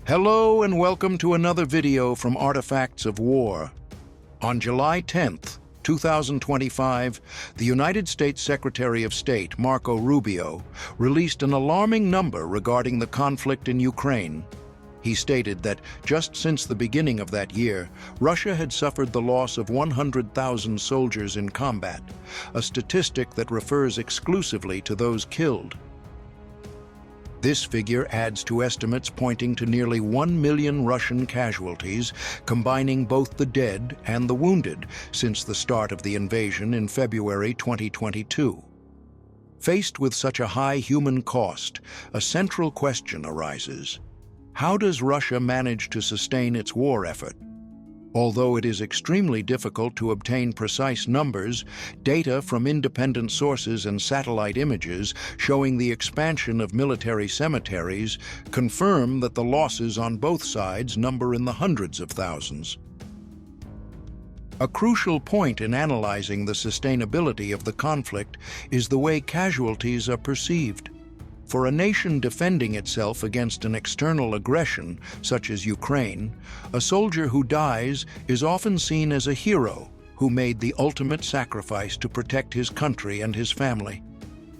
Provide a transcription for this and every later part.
Hello and welcome to another video from Artifacts of War. On July 10th, 2025, the United States Secretary of State, Marco Rubio, released an alarming number regarding the conflict in Ukraine. He stated that just since the beginning of that year, Russia had suffered the loss of 100,000 soldiers in combat, a statistic that refers exclusively to those killed. This figure adds to estimates pointing to nearly 1 million Russian casualties, combining both the dead and the wounded since the start of the invasion in February 2022. Faced with such a high human cost, a central question arises. How does Russia manage to sustain its war effort? Although it is extremely difficult to obtain precise numbers, data from independent sources and satellite images showing the expansion of military cemeteries confirm that the losses on both sides number in the hundreds of thousands. A crucial point in analyzing the sustainability of the conflict is the way casualties are perceived. For a nation defending itself against an external aggression, such as Ukraine, a soldier who dies is often seen as a hero who made the ultimate sacrifice to protect his country and his family.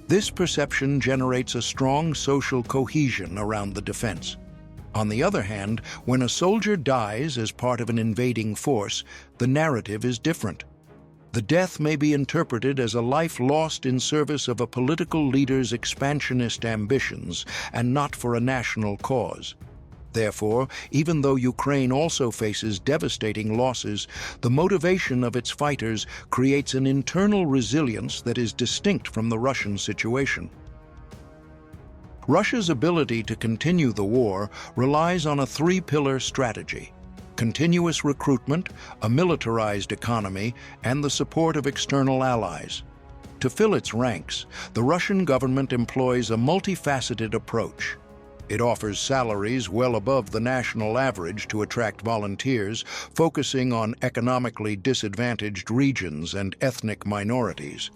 This perception generates a strong social cohesion around the defense. On the other hand, when a soldier dies as part of an invading force, the narrative is different. The death may be interpreted as a life lost in service of a political leader's expansionist ambitions and not for a national cause. Therefore, even though Ukraine also faces devastating losses, the motivation of its fighters creates an internal resilience that is distinct from the Russian situation. Russia's ability to continue the war relies on a three-pillar strategy: continuous recruitment, a militarized economy, and the support of external allies. To fill its ranks, the Russian government employs a multifaceted approach. It offers salaries well above the national average to attract volunteers, focusing on economically disadvantaged regions and ethnic minorities.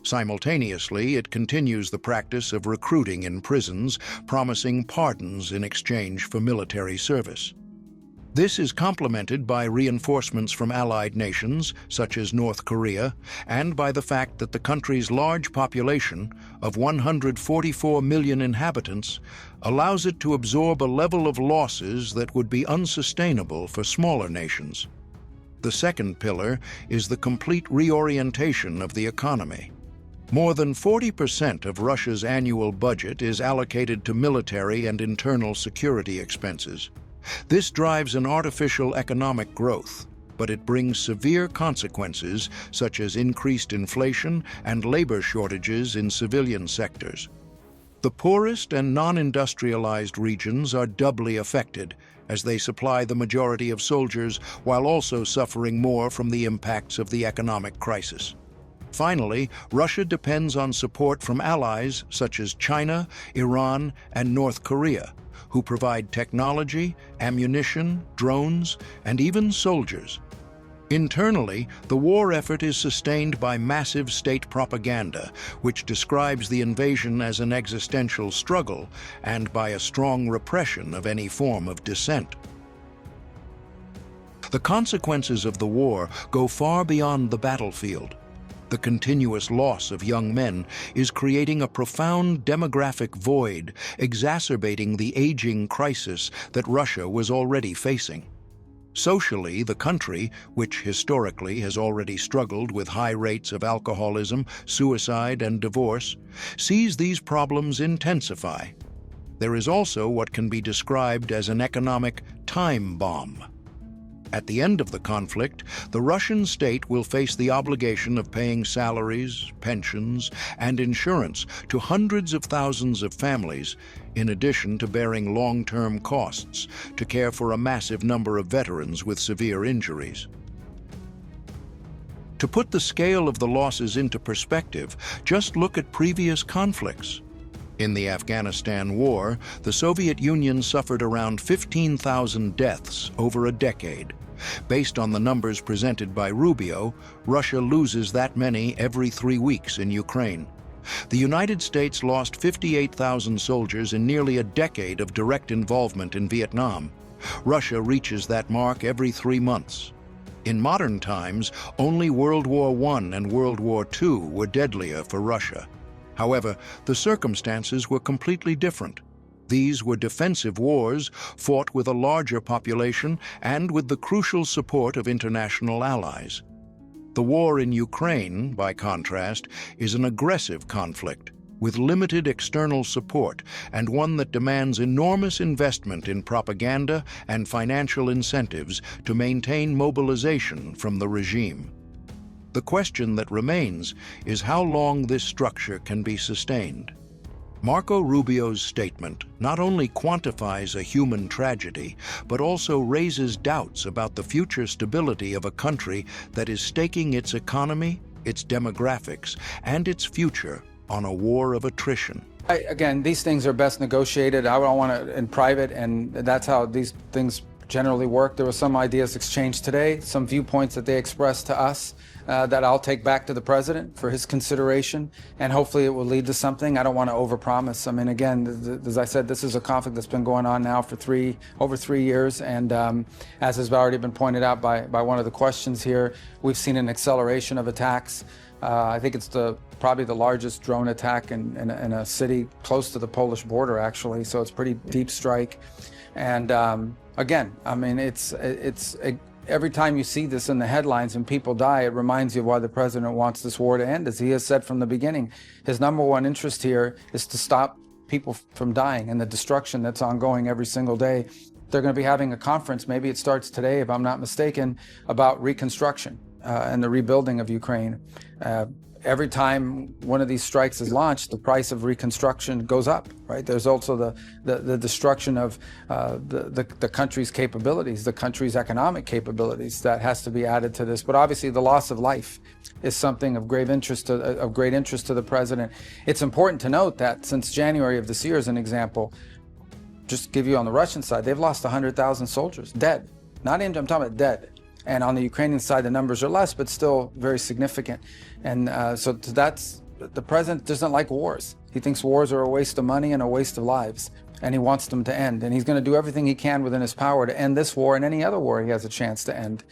Simultaneously, it continues the practice of recruiting in prisons, promising pardons in exchange for military service. This is complemented by reinforcements from allied nations, such as North Korea, and by the fact that the country's large population of 144 million inhabitants allows it to absorb a level of losses that would be unsustainable for smaller nations. The second pillar is the complete reorientation of the economy. More than 40% of Russia's annual budget is allocated to military and internal security expenses. This drives an artificial economic growth, but it brings severe consequences such as increased inflation and labor shortages in civilian sectors. The poorest and non-industrialized regions are doubly affected, as they supply the majority of soldiers while also suffering more from the impacts of the economic crisis. Finally, Russia depends on support from allies such as China, Iran, and North Korea, who provide technology, ammunition, drones, and even soldiers. Internally, the war effort is sustained by massive state propaganda, which describes the invasion as an existential struggle, and by a strong repression of any form of dissent. The consequences of the war go far beyond the battlefield. The continuous loss of young men is creating a profound demographic void, exacerbating the aging crisis that Russia was already facing. Socially, the country, which historically has already struggled with high rates of alcoholism, suicide, and divorce, sees these problems intensify. There is also what can be described as an economic time bomb. At the end of the conflict, the Russian state will face the obligation of paying salaries, pensions, and insurance to hundreds of thousands of families, in addition to bearing long-term costs to care for a massive number of veterans with severe injuries. To put the scale of the losses into perspective, just look at previous conflicts. In the Afghanistan War, the Soviet Union suffered around 15,000 deaths over a decade. Based on the numbers presented by Rubio, Russia loses that many every 3 weeks in Ukraine. The United States lost 58,000 soldiers in nearly a decade of direct involvement in Vietnam. Russia reaches that mark every 3 months. In modern times, only World War I and World War II were deadlier for Russia. However, the circumstances were completely different. These were defensive wars fought with a larger population and with the crucial support of international allies. The war in Ukraine, by contrast, is an aggressive conflict with limited external support and one that demands enormous investment in propaganda and financial incentives to maintain mobilization from the regime. The question that remains is how long this structure can be sustained. Marco Rubio's statement not only quantifies a human tragedy, but also raises doubts about the future stability of a country that is staking its economy, its demographics, and its future on a war of attrition. Again, these things are best negotiated. I don't want to in private, and that's how these things generally work. There were some ideas exchanged today, some viewpoints that they expressed to us that I'll take back to the president for his consideration, and hopefully it will lead to something. I don't want to overpromise. I mean, again, as I said, this is a conflict that's been going on now for over 3 years, and as has already been pointed out by one of the questions here, we've seen an acceleration of attacks. I think it's probably the largest drone attack in a city close to the Polish border, actually, so it's a pretty deep strike. And again, I mean, it's every time you see this in the headlines and people die, it reminds you of why the president wants this war to end. As he has said from the beginning, his #1 interest here is to stop people from dying and the destruction that's ongoing every single day. They're going to be having a conference, maybe it starts today if I'm not mistaken, about reconstruction and the rebuilding of Ukraine. Every time one of these strikes is launched, the price of reconstruction goes up, right? There's also the destruction of the country's capabilities, the country's economic capabilities that has to be added to this. But obviously the loss of life is something of great interest to the president. It's important to note that since January of this year, as an example, just to give you on the Russian side, they've lost 100,000 soldiers, dead. Not injured, I'm talking about dead. And on the Ukrainian side, the numbers are less, but still very significant. And so that's, the president doesn't like wars. He thinks wars are a waste of money and a waste of lives, and he wants them to end. And he's going to do everything he can within his power to end this war and any other war he has a chance to end,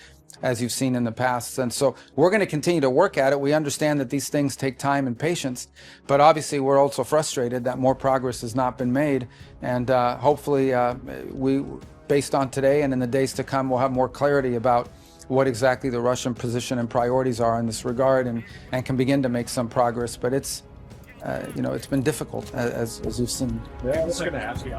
as you've seen in the past. And so we're going to continue to work at it. We understand that these things take time and patience, but obviously we're also frustrated that more progress has not been made. And hopefully based on today and in the days to come, we'll have more clarity about what exactly the Russian position and priorities are in this regard, and can begin to make some progress. But it's, it's been difficult, as you've seen. Yeah, I was going to ask you.